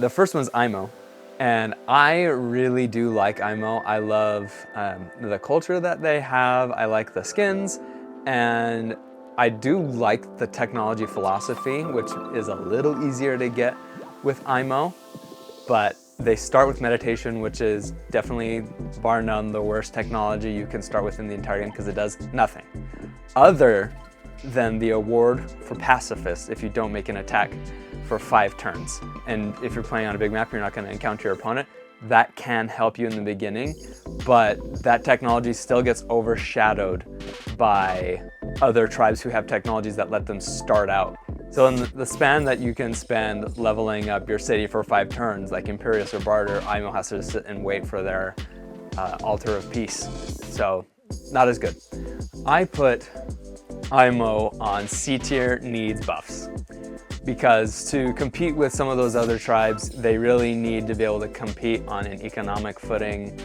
The first one's IMO, and I really do like IMO. I love the culture that they have. I like the skins, and I do like the technology philosophy, which is a little easier to get with IMO, but they start with meditation, which is definitely, bar none, the worst technology you can start with in the entire game because it does nothing other than the award for pacifist if you don't make an attack for 5 turns. And if you're playing on a big map, you're not going to encounter your opponent. That can help you in the beginning, but that technology still gets overshadowed by other tribes who have technologies that let them start out. So in the span that you can spend leveling up your city for 5 turns, like Imperius or Barter, IMO has to sit and wait for their Altar of Peace. So not as good. I put IMO on C tier needs buffs, because to compete with some of those other tribes, they really need to be able to compete on an economic footing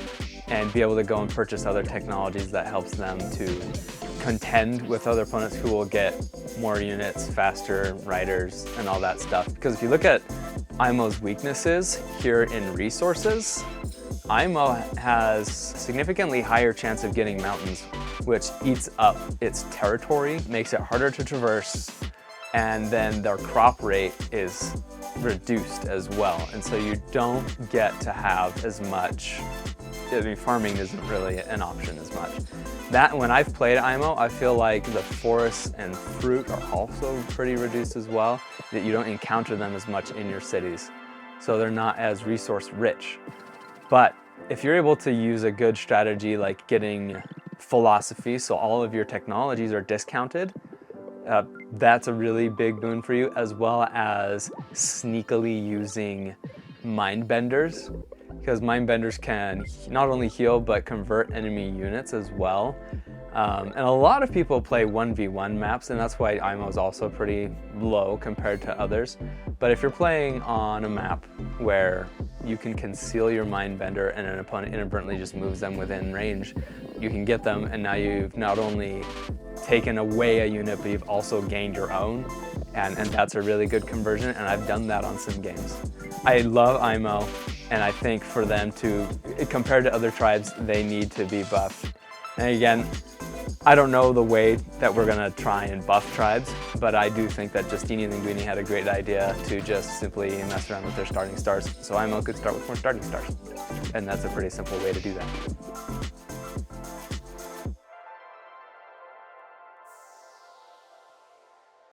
and be able to go and purchase other technologies that helps them to contend with other opponents who will get more units, faster riders, and all that stuff. Because if you look at IMO's weaknesses here in resources, IMO has significantly higher chance of getting mountains, which eats up its territory, makes it harder to traverse, and then their crop rate is reduced as well. And so you don't get to have as much, I mean, farming isn't really an option as much. That, when I've played IMO, I feel like the forests and fruit are also pretty reduced as well, that you don't encounter them as much in your cities. So they're not as resource rich. But if you're able to use a good strategy like getting philosophy, so all of your technologies are discounted, that's a really big boon for you, as well as sneakily using mind benders, because mind benders can not only heal but convert enemy units as well. And a lot of people play 1v1 maps, and that's why IMO is also pretty low compared to others. But if you're playing on a map where you can conceal your mind bender and an opponent inadvertently just moves them within range, you can get them, and now you've not only taken away a unit, but you've also gained your own, and that's a really good conversion, and I've done that on some games. I love IMO, and I think for them to, compared to other tribes, they need to be buffed. And again, I don't know the way that we're gonna try and buff tribes, but I do think that Justini Linguini had a great idea to just simply mess around with their starting stars. So IMO could start with more starting stars. And that's a pretty simple way to do that.